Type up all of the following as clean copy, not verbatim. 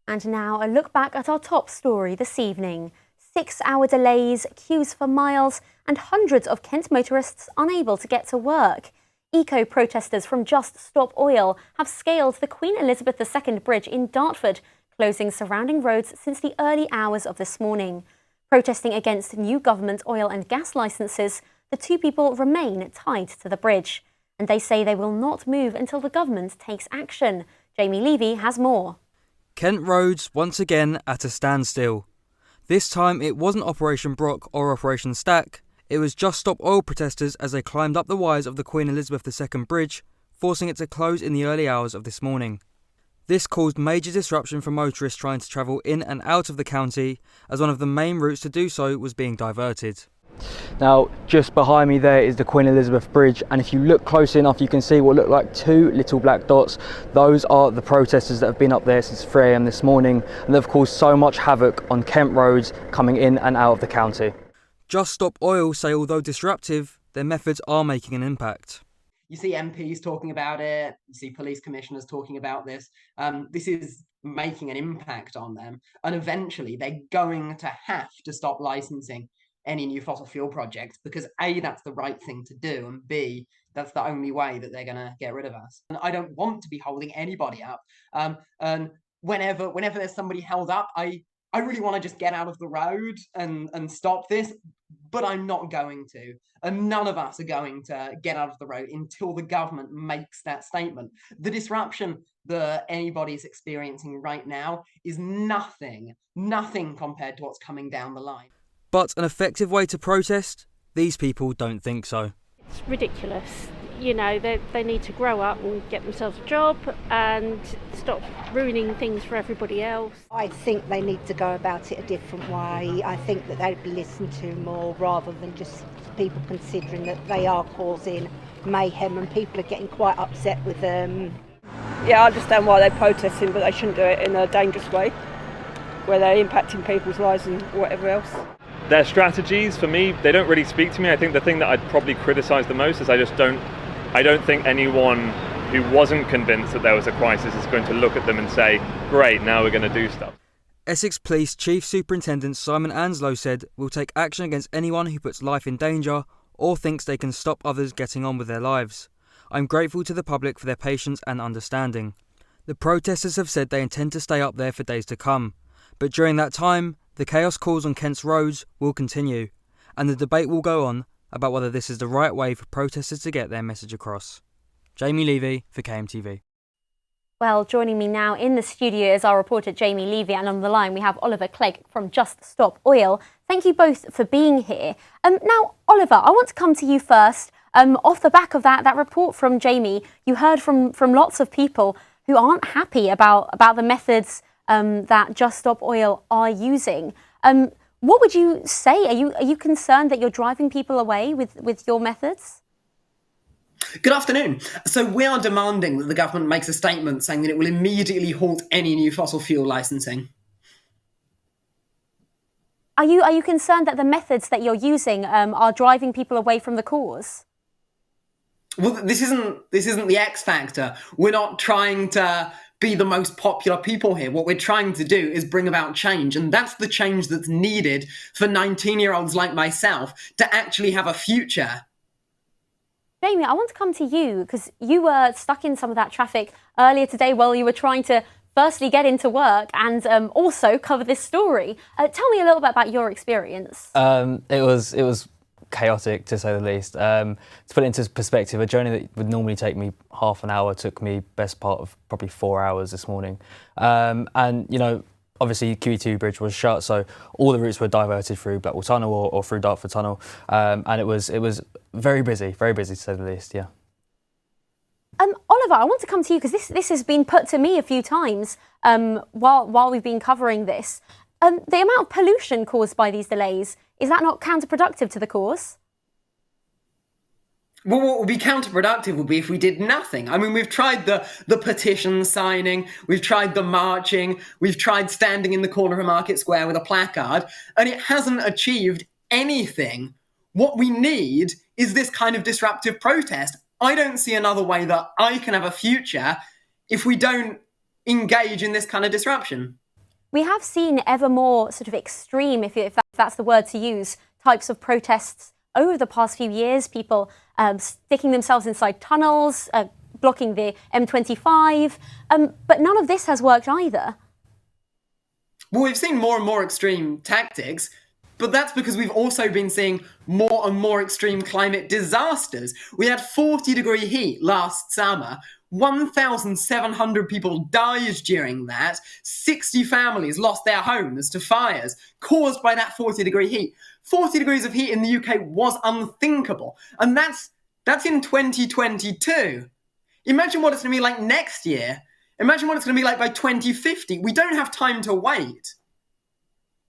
And now a look back at our top story this evening. 6-hour delays, queues for miles, and hundreds of Kent motorists unable to get to work. Eco-protesters from Just Stop Oil have scaled the Queen Elizabeth II Bridge in Dartford, closing surrounding roads since the early hours of this morning. Protesting against new government oil and gas licences, the two people remain tied to the bridge. And they say they will not move until the government takes action. Jamie Levy has more. Kent roads once again at a standstill. This time it wasn't Operation Brock or Operation Stack, it was Just Stop Oil protesters as they climbed up the wires of the Queen Elizabeth II Bridge, forcing it to close in the early hours of this morning. This caused major disruption for motorists trying to travel in and out of the county, as one of the main routes to do so was being diverted. Now, just behind me there is the Queen Elizabeth Bridge, and if you look close enough you can see what look like two little black dots. Those are the protesters that have been up there since 3 a.m. this morning, and they've caused so much havoc on Kent roads coming in and out of the county. Just Stop Oil say although disruptive, their methods are making an impact. You see MPs talking about it, you see police commissioners talking about this. This is making an impact on them, and eventually they're going to have to stop licensing any new fossil fuel projects, because A, that's the right thing to do, and B, that's the only way that they're going to get rid of us. And I don't want to be holding anybody up. And whenever there's somebody held up, I really want to just get out of the road and stop this, but I'm not going to. And none of us are going to get out of the road until the government makes that statement. The disruption that anybody's experiencing right now is nothing compared to what's coming down the line. But an effective way to protest? These people don't think so. It's ridiculous. You know, they need to grow up and get themselves a job and stop ruining things for everybody else. I think they need to go about it a different way. I think that they'd be listened to more rather than just people considering that they are causing mayhem and people are getting quite upset with them. Yeah, I understand why they're protesting, but they shouldn't do it in a dangerous way where they're impacting people's lives and whatever else. Their strategies, for me, they don't really speak to me. I think the thing that I'd probably criticise the most is I don't think anyone who wasn't convinced that there was a crisis is going to look at them and say, great, now we're going to do stuff. Essex Police Chief Superintendent Simon Anslow said, "We'll take action against anyone who puts life in danger or thinks they can stop others getting on with their lives. I'm grateful to the public for their patience and understanding." The protesters have said they intend to stay up there for days to come, but during that time, the chaos calls on Kent's roads will continue, and the debate will go on about whether this is the right way for protesters to get their message across. Jamie Levy for KMTV. Well, joining me now in the studio is our reporter Jamie Levy, and on the line we have Oliver Clegg from Just Stop Oil. Thank you both for being here. Now, Oliver, I want to come to you first. Off the back of that report from Jamie, you heard from lots of people who aren't happy about the methods that Just Stop Oil are using. What would you say? Are you concerned that you're driving people away with your methods? Good afternoon. So we are demanding that the government makes a statement saying that it will immediately halt any new fossil fuel licensing. Are you concerned that the methods that you're using are driving people away from the cause? Well, this isn't the X factor. We're not trying to be the most popular people here. What we're trying to do is bring about change, and that's the change that's needed for 19-year-olds like myself to actually have a future. Jamie, I want to come to you because you were stuck in some of that traffic earlier today while you were trying to firstly get into work and also cover this story. Tell me a little bit about your experience. It was chaotic, to say the least. To put it into perspective, a journey that would normally take me half an hour took me best part of probably 4 hours this morning. And, you know, obviously QE2 bridge was shut, so all the routes were diverted through Blackwall Tunnel or through Dartford Tunnel. And it was very busy to say the least, yeah. Oliver, I want to come to you because this has been put to me a few times while we've been covering this. The amount of pollution caused by these delays, is that not counterproductive to the cause? Well, what would be counterproductive would be if we did nothing. I mean, we've tried the petition signing, we've tried the marching, we've tried standing in the corner of a market square with a placard, and it hasn't achieved anything. What we need is this kind of disruptive protest. I don't see another way that I can have a future if we don't engage in this kind of disruption. We have seen ever more sort of extreme, if that's the word to use, types of protests over the past few years. People sticking themselves inside tunnels, blocking the M25, but none of this has worked either. Well, we've seen more and more extreme tactics, but that's because we've also been seeing more and more extreme climate disasters. We had 40-degree heat last summer. 1,700 people died during that. 60 families lost their homes to fires caused by that 40-degree heat. 40 degrees of heat in the UK was unthinkable. And that's in 2022. Imagine what it's going to be like next year. Imagine what it's going to be like by 2050. We don't have time to wait.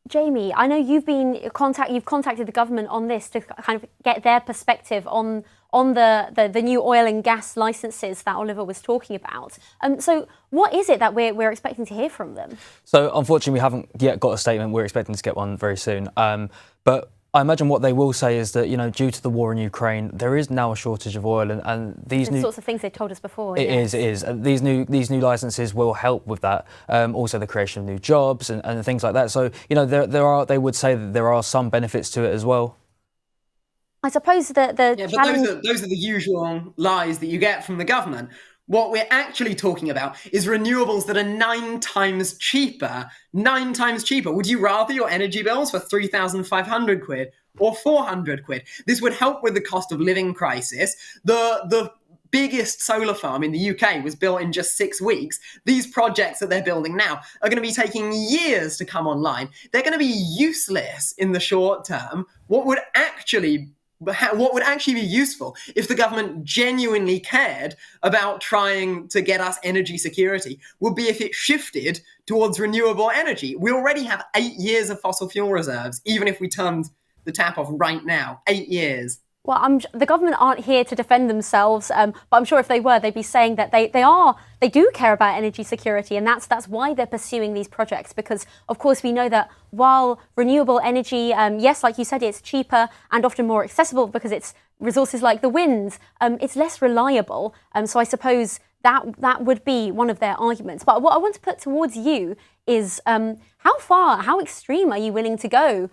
Jamie, I know you've contacted the government on this to kind of get their perspective on the new oil and gas licenses that Oliver was talking about. So what is it that we're expecting to hear from them? So unfortunately, we haven't yet got a statement. We're expecting to get one very soon. But I imagine what they will say is that, due to the war in Ukraine, there is now a shortage of oil, and these the sorts of things they told us before. It is. These new licenses will help with that. Also, the creation of new jobs and things like that. So, they would say that there are some benefits to it as well. I suppose that the challenge... But those are the usual lies that you get from the government. What we're actually talking about is renewables that are 9 times cheaper. 9 times cheaper. Would you rather your energy bills for 3,500 quid or 400 quid? This would help with the cost of living crisis. The biggest solar farm in the UK was built in just 6 weeks. These projects that they're building now are going to be taking years to come online. They're going to be useless in the short term. What would actually be useful if the government genuinely cared about trying to get us energy security would be if it shifted towards renewable energy. We already have 8 years of fossil fuel reserves, even if we turned the tap off right now. 8 years. Well, the government aren't here to defend themselves, but I'm sure if they were, they'd be saying that they do care about energy security, and that's why they're pursuing these projects. Because, of course, we know that while renewable energy, yes, like you said, it's cheaper and often more accessible because it's resources like the wind, it's less reliable. So I suppose that would be one of their arguments. But what I want to put towards you is how extreme are you willing to go?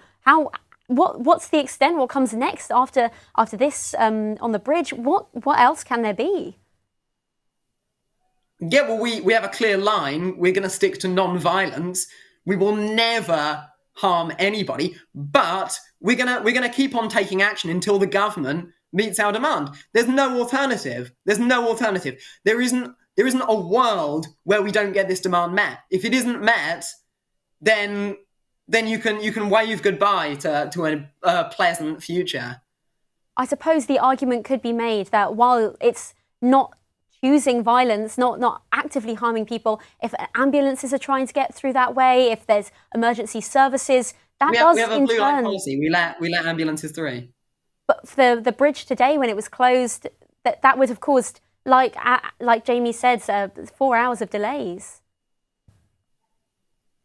What's the extent? What comes next after this on the bridge? What else can there be? Yeah, well, we have a clear line. We're going to stick to non-violence. We will never harm anybody, but we're gonna keep on taking action until the government meets our demand. There's no alternative. There isn't a world where we don't get this demand met. If it isn't met, then you can wave goodbye to a pleasant future. I suppose the argument could be made that while it's not choosing violence, not actively harming people, if ambulances are trying to get through that way, if there's emergency services, we have a blue light policy. We let ambulances through. But for the bridge today, when it was closed, that would have caused, like Jamie said, 4 hours of delays.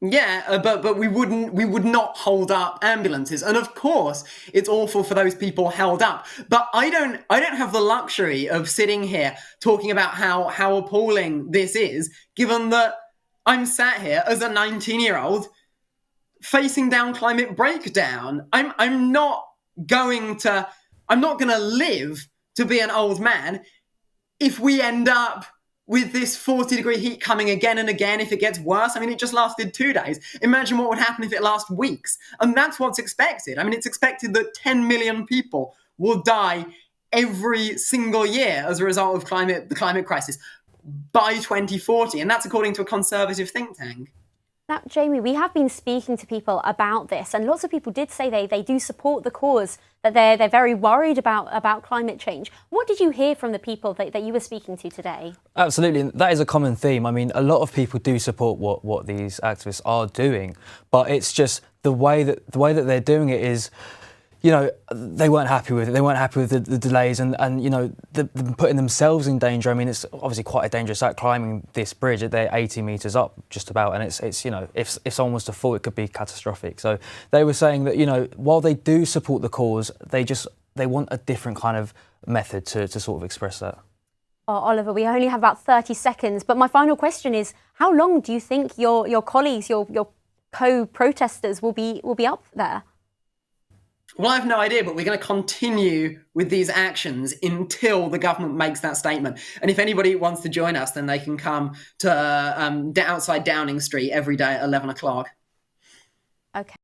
Yeah, but we would not hold up ambulances, and of course it's awful for those people held up. But I don't have the luxury of sitting here talking about how appalling this is, given that I'm sat here as a 19-year-old facing down climate breakdown. I'm not going to live to be an old man if we end up with this 40-degree heat coming again and again. If it gets worse, it just lasted 2 days. Imagine what would happen if it lasts weeks. And that's what's expected. It's expected that 10 million people will die every single year as a result of the climate crisis by 2040. And that's according to a conservative think tank. Now, Jamie, we have been speaking to people about this, and lots of people did say they do support the cause, that they're very worried about climate change. What did you hear from the people that you were speaking to today? Absolutely, that is a common theme. A lot of people do support what these activists are doing, but it's just the way that they're doing it is, they weren't happy with it. They weren't happy with the delays and them putting themselves in danger. It's obviously quite a dangerous act climbing this bridge. They're 80 metres up just about, and it's if someone was to fall, it could be catastrophic. So they were saying that, while they do support the cause, they want a different kind of method to sort of express that. Oh, Oliver, we only have about 30 seconds, but my final question is, how long do you think your colleagues, your co-protesters will be up there? Well, I have no idea, but we're going to continue with these actions until the government makes that statement. And if anybody wants to join us, then they can come to outside Downing Street every day at 11 o'clock. Okay.